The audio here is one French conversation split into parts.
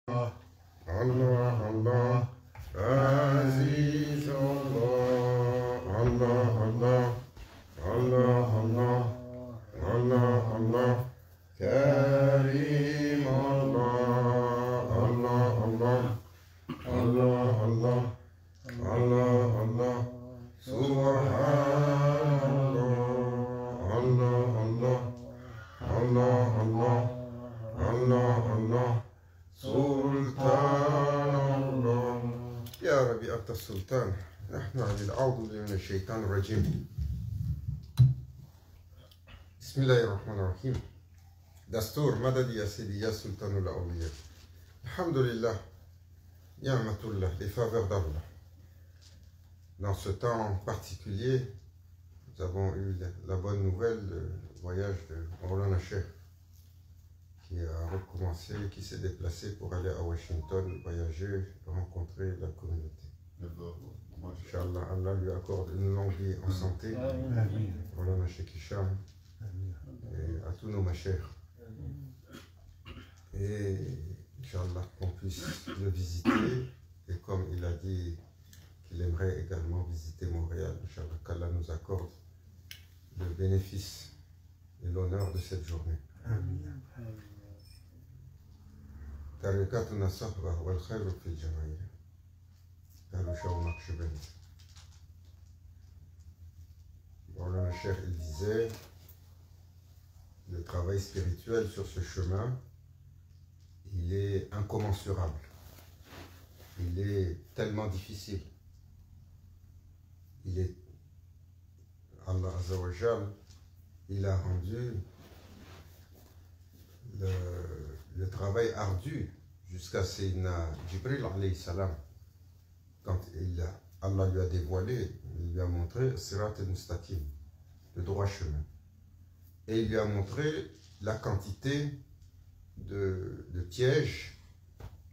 Allah, Allah, Aziz Allah, Allah, Allah, Allah, Allah, Allah, Allah, Karim Allah, Allah, Allah, Allah, Allah, Allah, Allah, Subhanallah, Allah, Allah, Allah, Allah, Allah, Allah, سلطان الله يا ربي أنت السلطان نحن أعوذ بالله من الشيطان الرجيم بسم الله الرحمن الرحيم دستور مدد يا سيدي يا سلطان الأولياء الحمد لله نعمة الله les faveurs d'Allah. Dans ce temps particulier, nous avons eu la bonne nouvelle, le voyage de Maulana Cheikh qui a recommencé, qui s'est déplacé pour aller à Washington, voyager, rencontrer la communauté. Inch'Allah, Allah lui accorde une longue vie en santé. Maulana Cheikh Hicham et à tous nos machers. Et Inch'Allah, qu'on puisse le visiter. Et comme il a dit qu'il aimerait également visiter Montréal, Inch'Allah, qu'Allah nous accorde le bénéfice et l'honneur de cette journée. تركتنا صحبة والخير في الجماهير قالوا شو نقشبند. Maulana Cheikh, il disait, le travail spirituel sur ce chemin, il est incommensurable, il est tellement difficile, il est, Allah Azza wa Jal, il a rendu le travail ardu jusqu'à Sayyidina Jibril alayhi salam. Quand Allah lui a dévoilé, il lui a montré Sirat al-Mustaqim, le droit chemin. Et il lui a montré la quantité de pièges,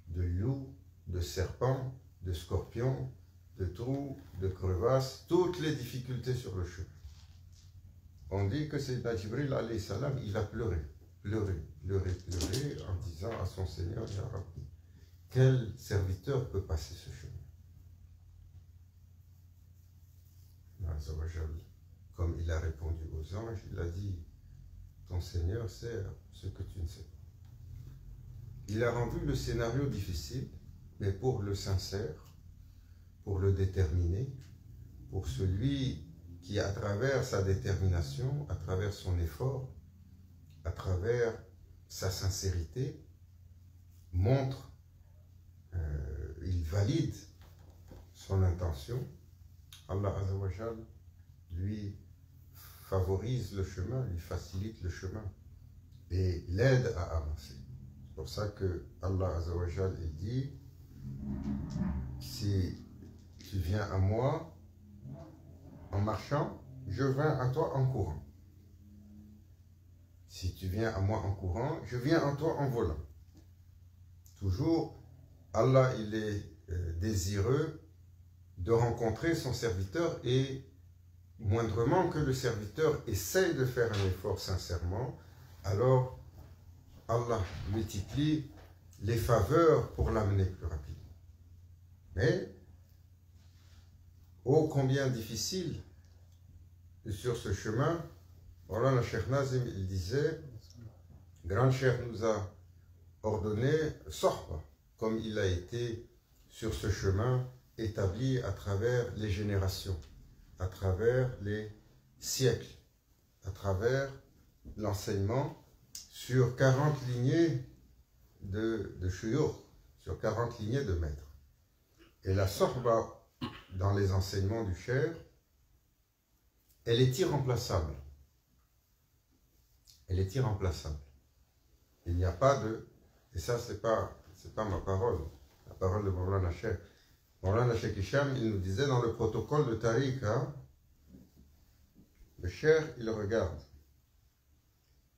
de loups, de serpents, de scorpions, de trous, de crevasses, toutes les difficultés sur le chemin. On dit que Sayyidina Jibril alayhi salam, il a pleuré en disant à son Seigneur, Ya Rabbi, quel serviteur peut passer ce chemin? Comme il a répondu aux anges, il a dit, ton Seigneur sait ce que tu ne sais pas. Il a rendu le scénario difficile, mais pour le sincère, pour le déterminé, pour celui qui, à travers sa détermination, à travers son effort, à travers sa sincérité, montre, il valide son intention. Allah Azza wa Jal lui favorise le chemin, lui facilite le chemin et l'aide à avancer. C'est pour ça que Allah Azza wa Jal il dit, si tu viens à moi en marchant, je viens à toi en courant. Si tu viens à moi en courant, je viens à toi en volant. Toujours, Allah, il est désireux de rencontrer son serviteur et moindrement que le serviteur essaye de faire un effort sincèrement, alors Allah multiplie les faveurs pour l'amener plus rapidement. Mais, ô combien difficile sur ce chemin. Maulana Cheikh Nazim, il disait, Grand Cheikh nous a ordonné Sohba, comme il a été sur ce chemin établi à travers les générations, à travers les siècles, à travers l'enseignement sur 40 lignées de shuyukh, sur 40 lignées de maîtres. Et la Sohba, dans les enseignements du Cheikh, elle est irremplaçable. Elle est irremplaçable. Il n'y a pas de... Et ça, c'est pas ma parole. La parole de Maulana Cheikh. Maulana Cheikh Hicham, il nous disait dans le protocole de Tariqa, le Cheikh, il regarde.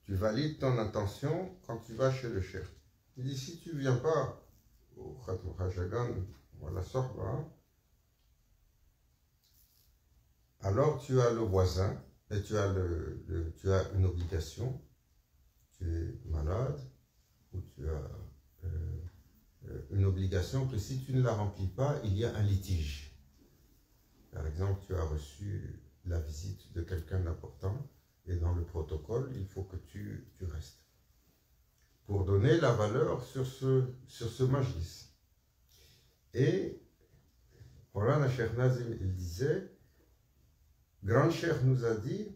Tu valides ton intention quand tu vas chez le Cheikh. Il dit, si tu ne viens pas au Khatou Hajagan ou à la Sohba, alors tu as le voisin, et tu as une obligation, tu es malade, ou tu as une obligation que si tu ne la remplis pas, il y a un litige. Par exemple, tu as reçu la visite de quelqu'un d'important et dans le protocole, il faut que tu restes. Pour donner la valeur sur ce majlis. Et Maulana Cheikh Nazim, il disait, Grand Cheikh nous a dit,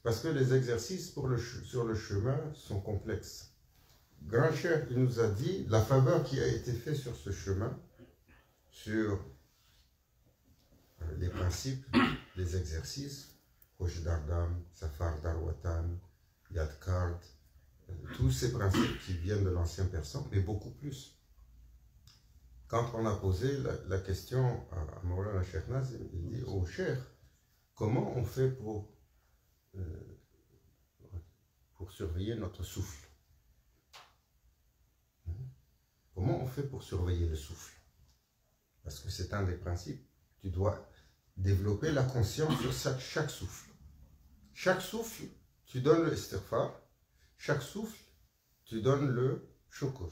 parce que les exercices sur le chemin sont complexes. Grand Cheikh, il nous a dit la faveur qui a été faite sur ce chemin, sur les principes, les exercices, Rosh Dardam, Safar Darwatan, Yad Kard, tous ces principes qui viennent de l'ancien persan, mais beaucoup plus. Quand on a posé la question à Maulana Cheikh Nazim, il dit, oh Cheikh, comment on fait pour surveiller notre souffle? Comment on fait pour surveiller le souffle? Parce que c'est un des principes. Tu dois développer la conscience sur chaque souffle. Chaque souffle, tu donnes le istighfar. Chaque souffle, tu donnes le shukr.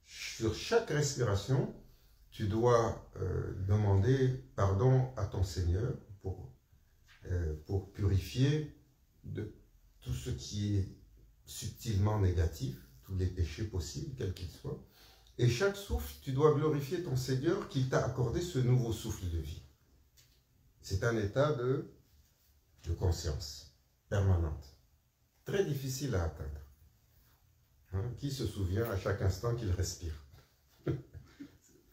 Sur chaque respiration, tu dois demander pardon à ton Seigneur pour purifier de tout ce qui est subtilement négatif, tous les péchés possibles, quels qu'ils soient. Et chaque souffle, tu dois glorifier ton Seigneur qu'il t'a accordé ce nouveau souffle de vie. C'est un état de conscience permanente, très difficile à atteindre. Qui se souvient à chaque instant qu'il respire?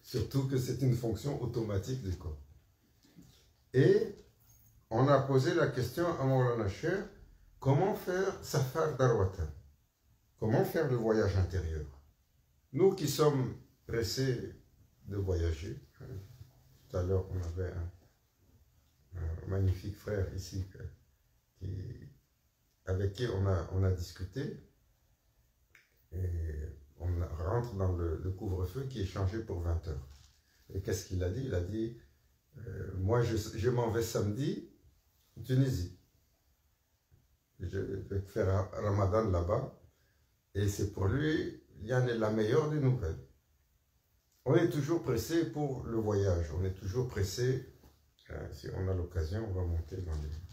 Surtout que c'est une fonction automatique du corps. Et on a posé la question à Maulana Cheikh, comment faire Safar Darwatan? Comment faire le voyage intérieur? Nous qui sommes pressés de voyager, tout à l'heure on avait un magnifique frère ici avec qui on a discuté, et on rentre dans le couvre-feu qui est changé pour 20 heures. Et qu'est-ce qu'il a dit? Il a dit, moi je m'en vais samedi en Tunisie. Je vais faire Ramadan là-bas. Et c'est pour lui, il y en a la meilleure des nouvelles. On est toujours pressé pour le voyage. On est toujours pressé. Si on a l'occasion, on va monter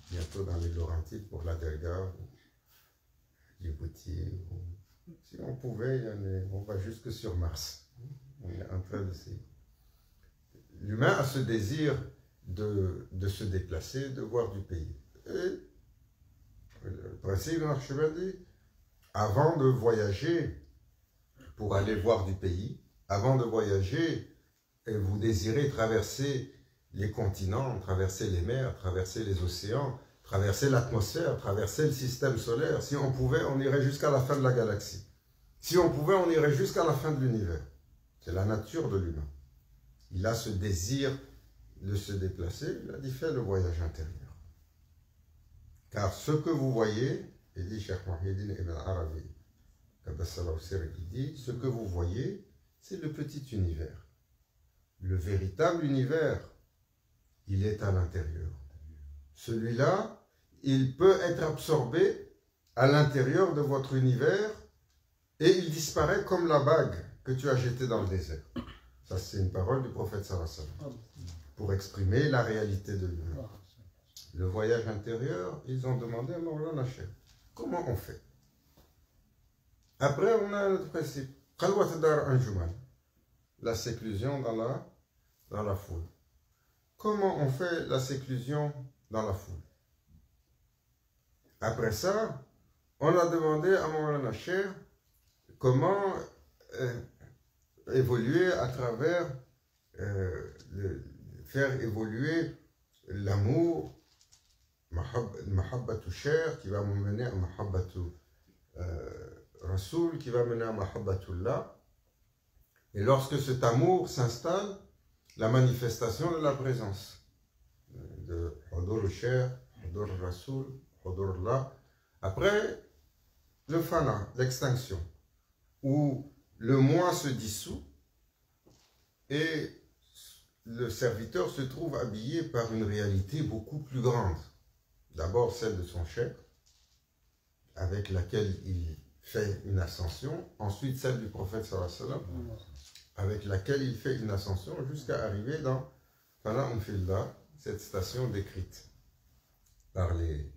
bientôt dans les Laurentides pour la Delga, Djibouti. Si on pouvait, on va jusque sur Mars. On est en train d'essayer. L'humain a ce désir de se déplacer, de voir du pays. Et le principe d'Archibald dit, avant de voyager pour aller voir du pays, avant de voyager et vous désirez traverser les continents, traverser les mers, traverser les océans, traverser l'atmosphère, traverser le système solaire. Si on pouvait, on irait jusqu'à la fin de la galaxie. Si on pouvait, on irait jusqu'à la fin de l'univers. C'est la nature de l'humain. Il a ce désir de se déplacer, il a dit fait le voyage intérieur. Car ce que vous voyez, il dit Cheikh Muhyiddin Ibn Arabi, il dit, ce que vous voyez, c'est le petit univers. Le véritable univers, il est à l'intérieur. Celui-là, il peut être absorbé à l'intérieur de votre univers et il disparaît comme la bague que tu as jetée dans le désert. Ça, c'est une parole du prophète sallallahu alayhi wa sallam, pour exprimer la réalité de l'humain. Le voyage intérieur, ils ont demandé à Maulana Cheikh, comment on fait? Après, on a notre principe, Khalwat Dar Anjuman, la séclusion dans la foule. Comment on fait la séclusion dans la foule? Après ça, on a demandé à Maulana Cheikh comment évoluer à travers, faire évoluer l'amour, Mahabbatu Cheikh, qui va me mener à Mahabbatu Rasoul, qui va mener à Mahabbatullah. Et lorsque cet amour s'installe, la manifestation de la présence de Hudur Cheikh, Hudur Rasoul, Hudur Allah. Après, le fana, l'extinction, où le moi se dissout et le serviteur se trouve habillé par une réalité beaucoup plus grande. D'abord celle de son cheikh, avec laquelle il fait une ascension, ensuite celle du prophète sallallahu alayhi wa sallam, avec laquelle il fait une ascension jusqu'à arriver dans Fana Umfilda, cette station décrite par les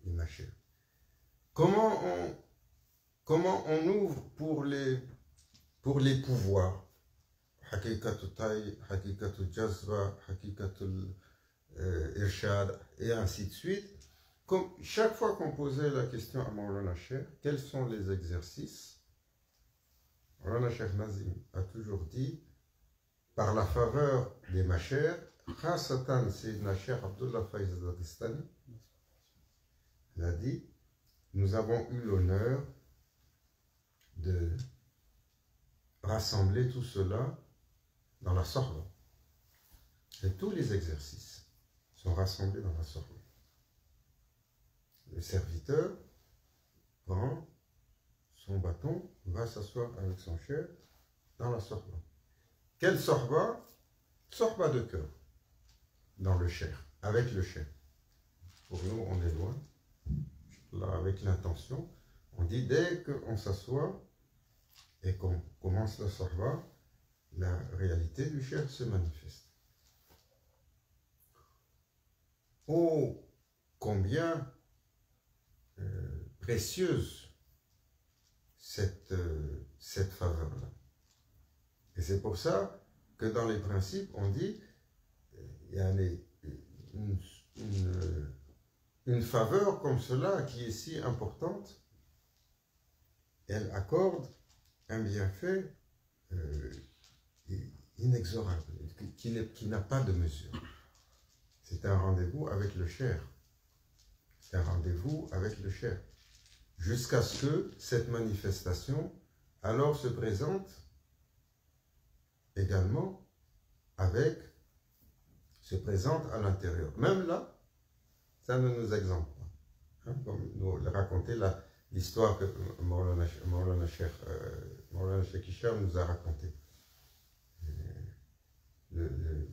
machins. Comment on ouvre pour les pouvoirs, Hakikatul Tay, Hakikatul Jazba, Hakikatul Irshad, et ainsi de suite. Comme chaque fois qu'on posait la question à Maulana Cheikh, quels sont les exercices, Maulana Cheikh Nazim a toujours dit, par la faveur des machers, Khasatan Sayyidina Cheikh Abdullah Faiz al-Dagestani, il a dit, nous avons eu l'honneur de rassembler tout cela dans la sorbe. Et tous les exercices sont rassemblés dans la sorbe. Le serviteur prend son bâton, va s'asseoir avec son chef dans la sorba. Quelle sorba? Sorba de cœur, dans le cher, avec le cher. Pour nous, on est loin. Là, avec l'intention, on dit dès qu'on s'assoit et qu'on commence la sorba, la réalité du cher se manifeste. Oh, combien précieuse cette faveur-là. Et c'est pour ça que dans les principes, on dit il y a une faveur comme cela qui est si importante, elle accorde un bienfait inexorable, qui n'a pas de mesure. C'est un rendez-vous avec le cher. C'est un rendez-vous avec le cher. Jusqu'à ce que cette manifestation alors se présente également se présente à l'intérieur. Même là, ça ne nous exempte pas. Hein, comme nous raconter l'histoire que Maulana Cheikh Hicham nous a racontée.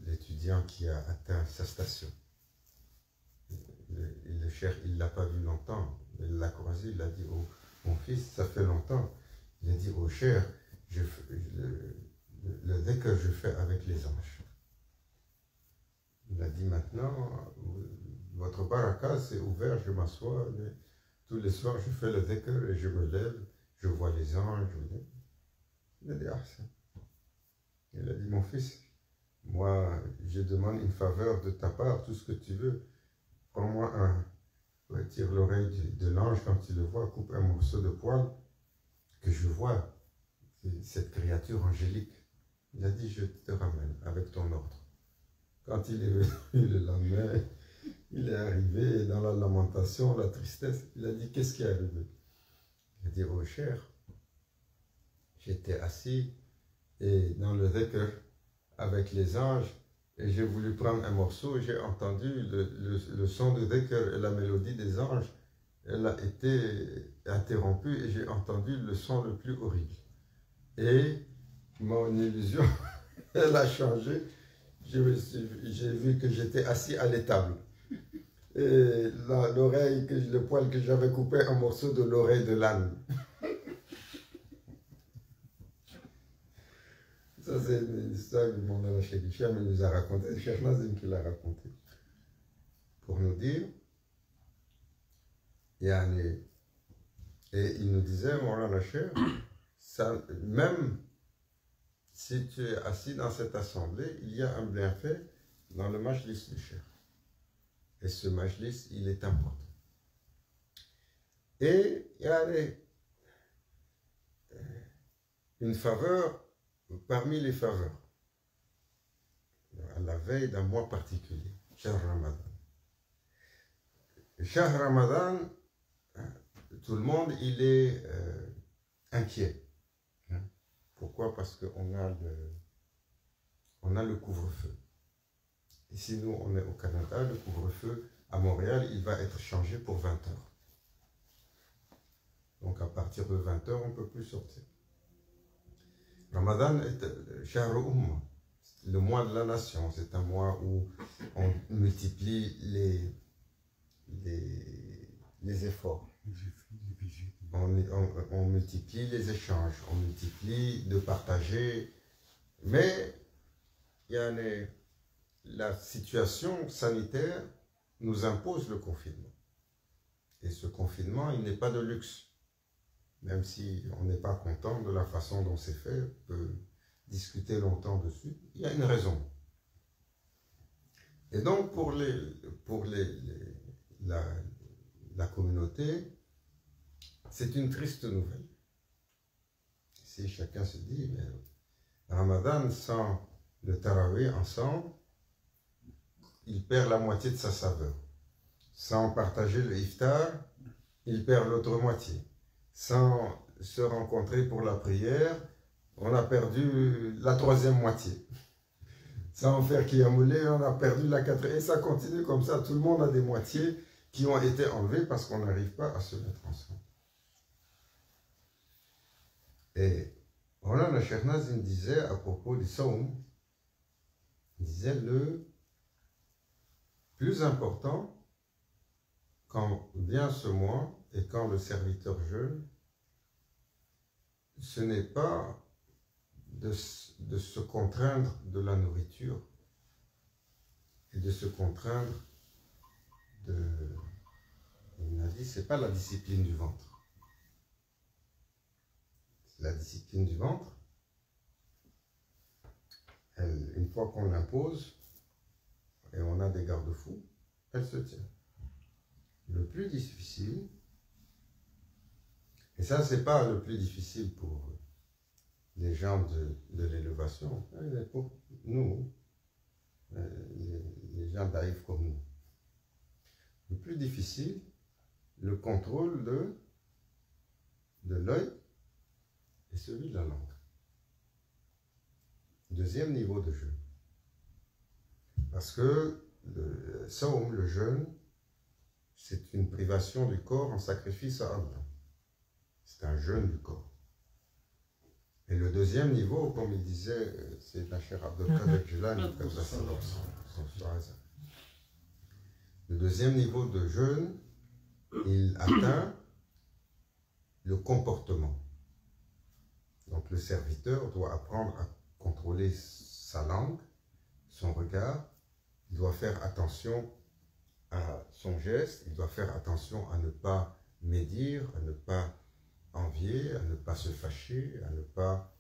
L'étudiant qui a atteint sa station. Le Cheikh, il ne l'a pas vu longtemps. Il l'a croisé, il a dit, oh, mon fils, ça fait longtemps. Il a dit, oh Cheikh, le dhikr que je fais avec les anges. Il a dit, maintenant, votre baraka, c'est ouvert, je m'assois, tous les soirs, je fais le dhikr et je me lève, je vois les anges. Il a dit, ah, ça. Il a dit, mon fils, moi, je demande une faveur de ta part, tout ce que tu veux. Prends-moi tire l'oreille de l'ange quand tu le vois, coupe un morceau de poil, que je vois cette créature angélique. Il a dit, je te ramène avec ton ordre. Quand il est venu le lendemain, il est arrivé dans la lamentation, la tristesse. Il a dit, qu'est-ce qui est arrivé? Il a dit, oh cher, j'étais assis et dans le dhikr avec les anges, et j'ai voulu prendre un morceau, et j'ai entendu le son de dhikr et la mélodie des anges. Elle a été interrompue et j'ai entendu le son le plus horrible. Et mon illusion, elle a changé. J'ai vu que j'étais assis à l'étable. Et l'oreille, le poil que j'avais coupé, un morceau de l'oreille de l'âne. Ça, c'est une histoire que mon Cheikh Hicham nous a raconté, Cheikh Nazim qui l'a raconté. Pour nous dire, et il nous disait, mon Cheikh, même si tu es assis dans cette assemblée, il y a un bienfait dans le majlis du Cheikh. Et ce majlis, il est important. Et il y a une faveur parmi les faveurs, à la veille d'un mois particulier, Shahr Ramadan. Shahr Ramadan, tout le monde, il est inquiet. Pourquoi? Parce qu'on a le couvre-feu. Ici, nous, on est au Canada, le couvre-feu à Montréal, il va être changé pour 20 heures. Donc, à partir de 20 heures, on ne peut plus sortir. Ramadan est Shahr Umma, le mois de la nation. C'est un mois où on multiplie les efforts. on multiplie les échanges, on multiplie de partager, mais la situation sanitaire nous impose le confinement. Et ce confinement, il n'est pas de luxe. Même si on n'est pas content de la façon dont c'est fait, on peut discuter longtemps dessus, il y a une raison. Et donc pour la communauté, c'est une triste nouvelle. Si chacun se dit, mais Ramadan sans le Tarawih ensemble, il perd la moitié de sa saveur. Sans partager le iftar, il perd l'autre moitié. Sans se rencontrer pour la prière, on a perdu la troisième moitié. Sans faire Kiyamoulé, on a perdu la quatrième. Et ça continue comme ça. Tout le monde a des moitiés qui ont été enlevées parce qu'on n'arrive pas à se mettre ensemble. Et Maulana Cheikh Nazim disait à propos du Saoum, il disait le plus important quand vient ce mois et quand le serviteur jeûne, ce n'est pas de se contraindre de la nourriture et de se contraindre on a dit, c'est pas la discipline du ventre. La discipline du ventre, une fois qu'on l'impose et on a des garde-fous, elle se tient. Le plus difficile, et ça c'est pas le plus difficile pour les gens de l'élevation, mais pour nous, les gens d'Aïf comme nous. Le plus difficile, le contrôle de l'œil et celui de la langue. Deuxième niveau de jeûne. Parce que le Saoum, le jeûne, c'est une privation du corps en sacrifice à Allah. C'est un jeûne du corps. Et le deuxième niveau, comme il disait, c'est la chère Abdelkader Jilani, le deuxième niveau de jeûne, il atteint le comportement. Donc le serviteur doit apprendre à contrôler sa langue, son regard, il doit faire attention à son geste, il doit faire attention à ne pas médire, à ne pas envier, à ne pas se fâcher, à ne pas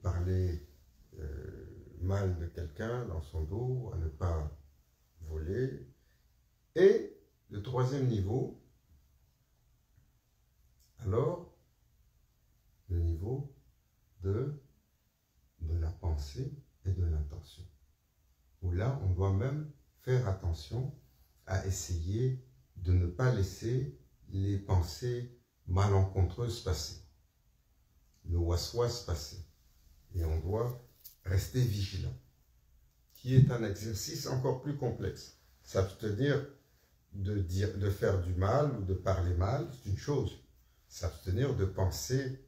parler mal de quelqu'un dans son dos, à ne pas voler. Et le troisième niveau, alors, le niveau de la pensée et de l'intention. Où là, on doit même faire attention à essayer de ne pas laisser les pensées malencontreuses passer, le waswas passer. Et on doit rester vigilant, qui est un exercice encore plus complexe. S'abstenir de faire du mal ou de parler mal, c'est une chose. S'abstenir de penser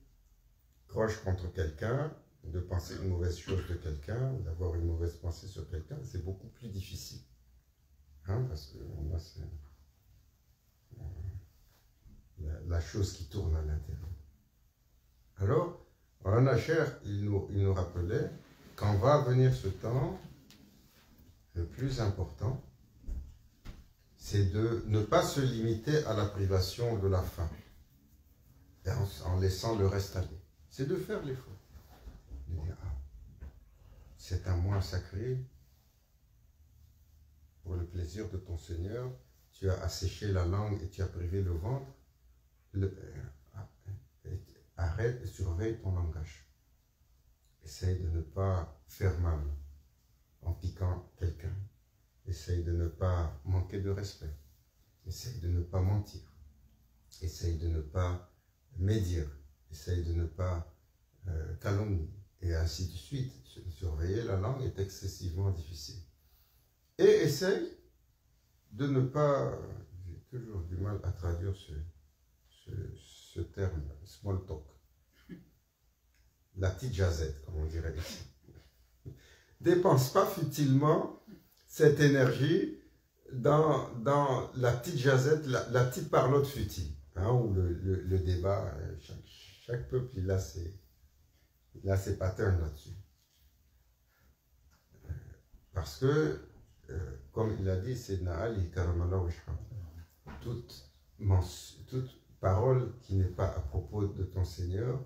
croche contre quelqu'un, de penser une mauvaise chose de quelqu'un, d'avoir une mauvaise pensée sur quelqu'un, c'est beaucoup plus difficile. Hein, parce que moi, c'est la chose qui tourne à l'intérieur. Alors, Maulana Cheikh, il nous rappelait, quand va venir ce temps, le plus important, c'est de ne pas se limiter à la privation de la faim, et en laissant le reste aller. C'est de faire l'effort. De dire, c'est un mois sacré, pour le plaisir de ton Seigneur, tu as asséché la langue et tu as privé le ventre. Arrête et surveille ton langage. Essaye de ne pas faire mal en piquant quelqu'un. Essaye de ne pas manquer de respect. Essaye de ne pas mentir. Essaye de ne pas médire. Essaye de ne pas calomnier. Et ainsi de suite. Surveiller la langue est excessivement difficile. Et essaye de ne pas... J'ai toujours du mal à traduire ce terme, small talk. La petite jazette, comme on dirait ici. Dépense pas futilement cette énergie dans la petite jazette, la petite parlotte futile. hein, où le débat, chaque peuple, il a ses patterns là-dessus. Parce que, comme il a dit, c'est Na'ali Karamala Wishra. Toute parole qui n'est pas à propos de ton Seigneur,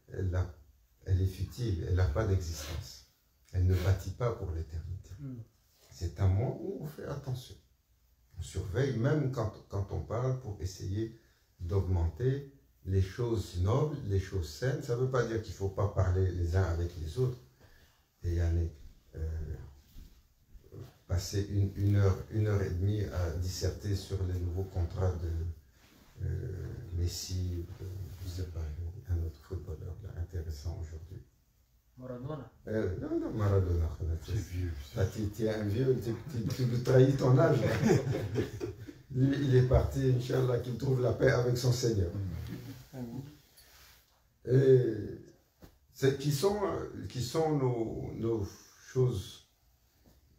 elle est futile, elle n'a pas d'existence. Elle ne bâtit pas pour l'éternité. C'est un moment où on fait attention. On surveille, même quand on parle, pour essayer d'augmenter les choses nobles, les choses saines. Ça ne veut pas dire qu'il ne faut pas parler les uns avec les autres. Et passer une heure et demie à disserter sur les nouveaux contrats de Messi, je ne sais pas, un autre footballeur là, intéressant aujourd'hui. Maradona. Non, Maradona. C'est vieux. Tu es un vieux, tu trahis ton âge. Lui, il est parti, Inch'Allah, qu'il trouve la paix avec son Seigneur. Et qui sont nos choses,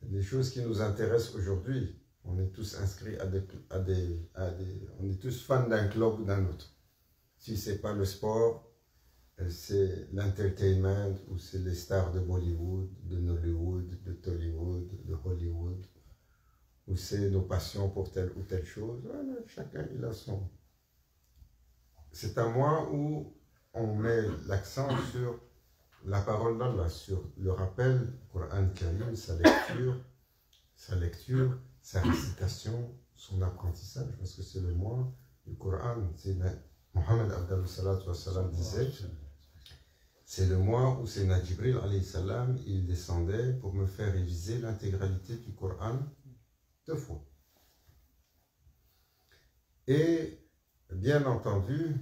les choses qui nous intéressent aujourd'hui. On est tous inscrits on est tous fans d'un club ou d'un autre. Si ce n'est pas le sport, c'est l'entertainment, ou c'est les stars de Bollywood, de Nollywood, de Tollywood, de Hollywood, ou c'est nos passions pour telle ou telle chose. Voilà, chacun il a son. C'est un mois où on met l'accent sur la parole d'Allah, sur le rappel, Coran Karim, sa lecture, sa récitation, son apprentissage, parce que c'est le mois du Coran. Mohammed Abdallah Salatu Wassalam disait, c'est le mois où Sayyidina Jibril alayhi salam, il descendait pour me faire réviser l'intégralité du Coran 2 fois. Et bien entendu,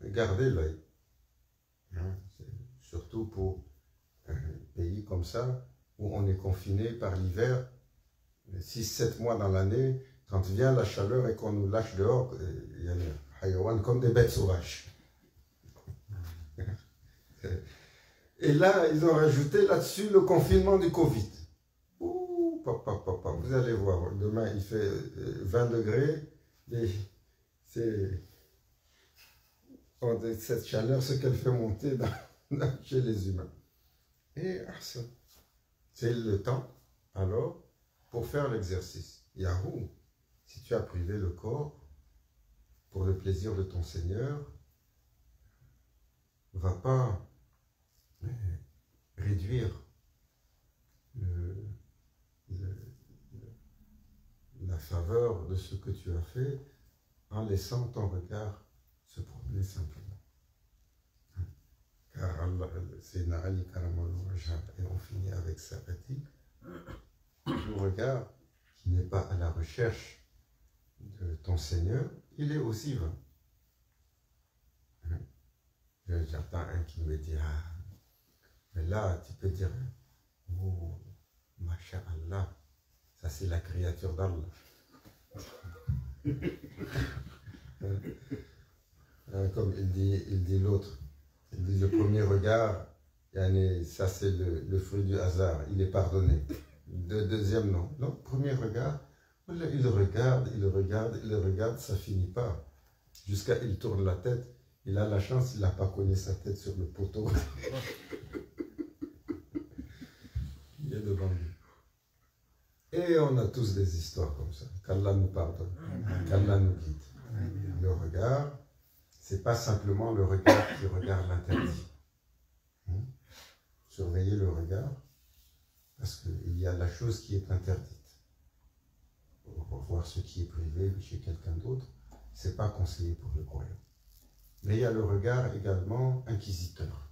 gardez l'œil. Surtout pour un pays comme ça, où on est confiné par l'hiver, 6-7 mois dans l'année, quand vient la chaleur et qu'on nous lâche dehors, il y a des hayawan comme des bêtes sauvages. Et là, ils ont rajouté là-dessus le confinement du Covid. Ouh, papa, vous allez voir, demain il fait 20 degrés, et cette chaleur, ce qu'elle fait monter chez les humains. Et c'est le temps, alors, pour faire l'exercice. Yahoo, si tu as privé le corps pour le plaisir de ton Seigneur, ne va pas réduire la faveur de ce que tu as fait en laissant ton regard se promener simplement. Car Allah, c'est Na'ali Karamallahu Wajha, et on finit avec ça, le regard qui n'est pas à la recherche de ton Seigneur, il est aussi vain. J'entends un qui me dit, mais là, tu peux dire, oh, Masha'Allah, ça c'est la créature d'Allah. Comme il dit l'autre, il dit le premier regard, ça c'est le fruit du hasard, il est pardonné. Le deuxième, non. Non, premier regard, il regarde, ça finit pas. Jusqu'à il tourne la tête, il a la chance, il n'a pas cogné sa tête sur le poteau. Il est devant lui. Et on a tous des histoires comme ça. Qu'Allah nous pardonne, qu'Allah nous guide. Le regard, c'est pas simplement le regard qui regarde l'interdit. Surveillez le regard, parce qu'il y a la chose qui est interdite. Pour voir ce qui est privé chez quelqu'un d'autre, c'est pas conseillé pour le croyant. Mais il y a le regard également inquisiteur.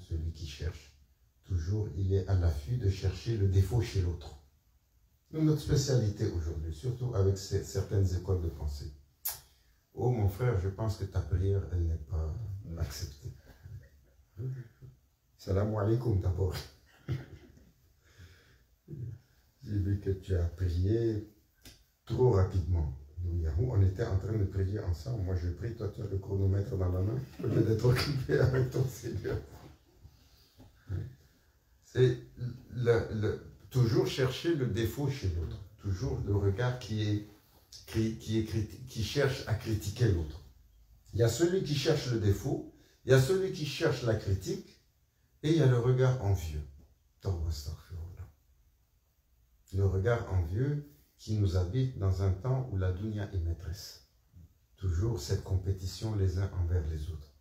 Celui qui cherche. Toujours, il est à l'affût de chercher le défaut chez l'autre. Notre spécialité aujourd'hui, surtout avec certaines écoles de pensée. Oh mon frère, je pense que ta prière, elle n'est pas acceptée. Salam alaikum d'abord. J'ai vu que tu as prié trop rapidement. Nous, on était en train de prier ensemble. Moi, je prie, toi, tu as le chronomètre dans la main, au lieu d'être occupé avec ton Seigneur. C'est toujours chercher le défaut chez l'autre. Toujours le regard qui est qui cherche à critiquer l'autre. Il y a celui qui cherche le défaut, il y a celui qui cherche la critique, et il y a le regard envieux. Le regard envieux qui nous habite dans un temps où la dunya est maîtresse. Toujours cette compétition les uns envers les autres.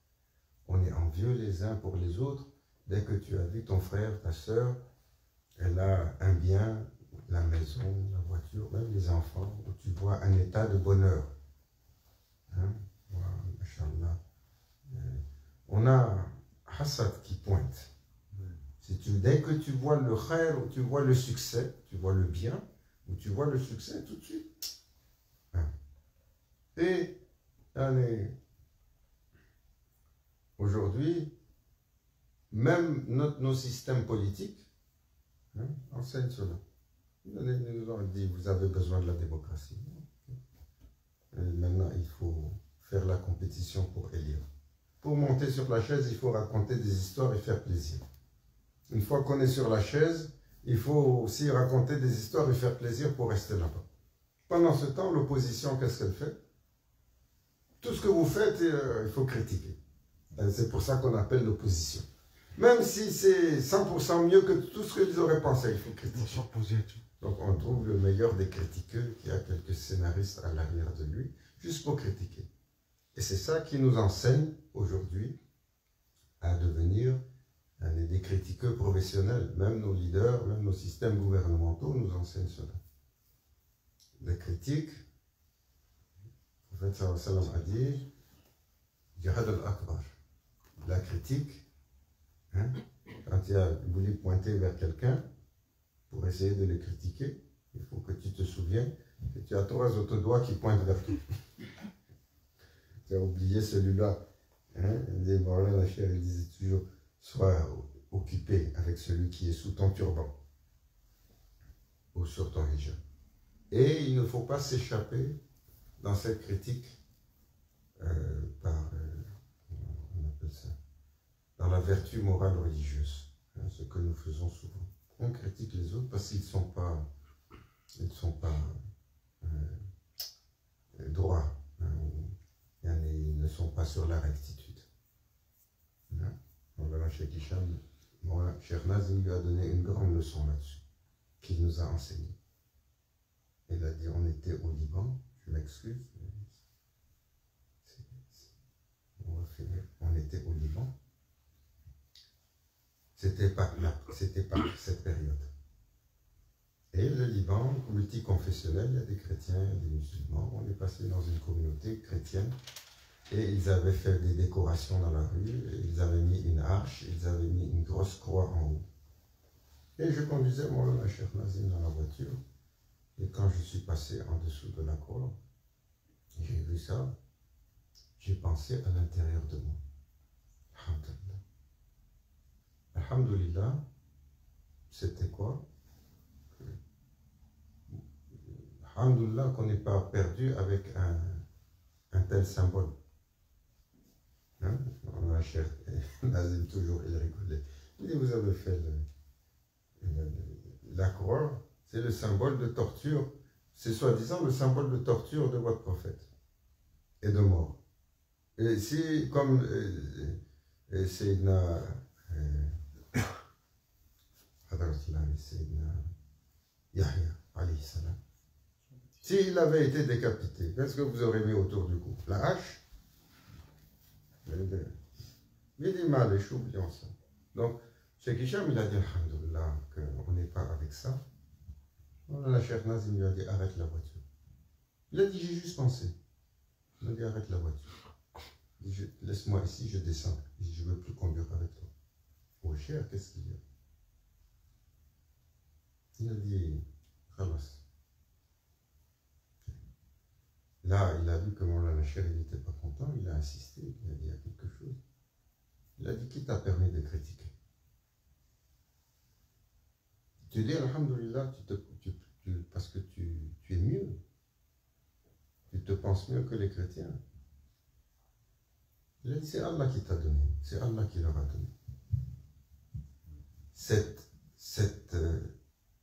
On est envieux les uns pour les autres. Dès que tu as vu ton frère, ta soeur, elle a un bien, la maison, la voiture, même les enfants, où tu vois un état de bonheur. Hein? Voilà, machallah. On a Hassad qui pointe. Dès que tu vois le khair, ou tu vois le succès, tu vois le bien, ou tu vois le succès tout de suite. Hein? Et allez, aujourd'hui, même nos systèmes politiques enseignent cela. Ils nous ont dit, vous avez besoin de la démocratie. Et maintenant, il faut faire la compétition pour élire. Pour monter sur la chaise, il faut raconter des histoires et faire plaisir. Une fois qu'on est sur la chaise, il faut aussi raconter des histoires et faire plaisir pour rester là-bas. Pendant ce temps, l'opposition, qu'est-ce qu'elle fait? Tout ce que vous faites, il faut critiquer. C'est pour ça qu'on appelle l'opposition. Même si c'est 100% mieux que tout ce qu'ils auraient pensé, il faut critiquer. Donc on trouve le meilleur des critiqueux, qui a quelques scénaristes à l'arrière de lui, juste pour critiquer. Et c'est ça qui nous enseigne aujourd'hui à devenir des critiqueux professionnels. Même nos leaders, même nos systèmes gouvernementaux nous enseignent cela. La critique, le prophète sallallahu alayhi wa sallam a dit, Jihad al-Akbar. La critique, hein, quand tu as voulu pointer vers quelqu'un pour essayer de le critiquer, il faut que tu te souviennes que tu as 3 autres doigts qui pointent vers toi. Tu as oublié celui-là. Hein? La chère, il disait toujours, sois occupé avec celui qui est sous ton turban ou sur ton hijab. Et il ne faut pas s'échapper dans cette critique on appelle ça, dans la vertu morale religieuse, hein, ce que nous faisons souvent. On critique les autres parce qu'ils ne sont pas, droits, hein, ils ne sont pas sur la rectitude. Hein? Voilà, Cheikh Hicham, Cheikh Nazim lui a donné une grande leçon là-dessus, qu'il nous a enseigné. Il a dit, on était au Liban, je m'excuse, on va finir, on était au Liban. C'était pas cette période. Et le Liban, multiconfessionnel, il y a des chrétiens, il y a des musulmans. On est passé dans une communauté chrétienne et ils avaient fait des décorations dans la rue, ils avaient mis une arche, ils avaient mis une grosse croix en haut. Et je conduisais mon Cheikh Nazim dans la voiture. Et quand je suis passé en dessous de la croix, j'ai vu ça, j'ai pensé à l'intérieur de moi. Alhamdulillah. Alhamdulillah, c'était quoi? Alhamdulillah qu'on n'est pas perdu avec un tel symbole. Hein? La chère Nazim, toujours, il rigolait. Il dit, vous avez fait la croix, c'est le symbole de torture, c'est soi-disant le symbole de torture de votre prophète et de mort. Et si, comme Sayyidina Yahya, alayhi salam, s'il avait été décapité, qu'est-ce que vous aurez mis autour du cou? La hache? Minimal, et oublions ça. Donc, Cheikh Hicham, il a dit, alhamdoulilah, qu'on n'est pas avec ça. La Cheikh Nazim lui a dit, arrête la voiture. Il a dit, j'ai juste pensé. Il a dit, arrête la voiture. Laisse-moi ici, je descends. Il dit, je ne veux plus conduire avec toi. Oh, cher, qu'est-ce qu'il y a? Il a dit, ramasse. Là, il a vu que mon cher, il n'était pas content, il a insisté, il a dit, il y a quelque chose. Il a dit, qui t'a permis de critiquer? Tu dis, alhamdoulilah, parce que tu es mieux. Tu te penses mieux que les chrétiens. Il a dit, c'est Allah qui t'a donné, c'est Allah qui leur a donné.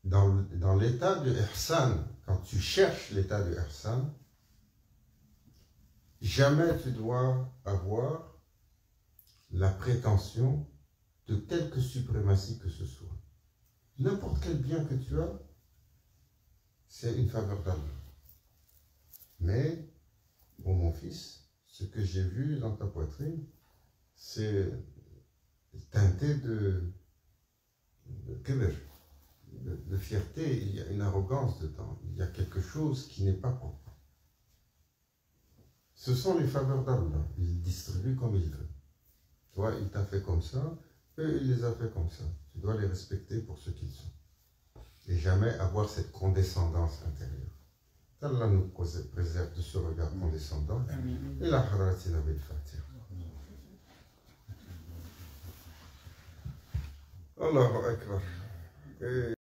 Dans l'état du ihsan, quand tu cherches l'état du ihsan, Jamais tu dois avoir la prétention de quelque suprématie que ce soit. N'importe quel bien que tu as, c'est une faveur d'Allah. Mais, mon fils, ce que j'ai vu dans ta poitrine, c'est teinté de fierté, il y a une arrogance dedans, il y a quelque chose qui n'est pas propre. Ce sont les faveurs d'Allah, il distribue comme il veut. Toi, il t'a fait comme ça, eux, il les a fait comme ça. Tu dois les respecter pour ce qu'ils sont. Et jamais avoir cette condescendance intérieure. Allah nous préserve de ce regard condescendant. Et la haratina bil Fatiha. Allahu Akbar.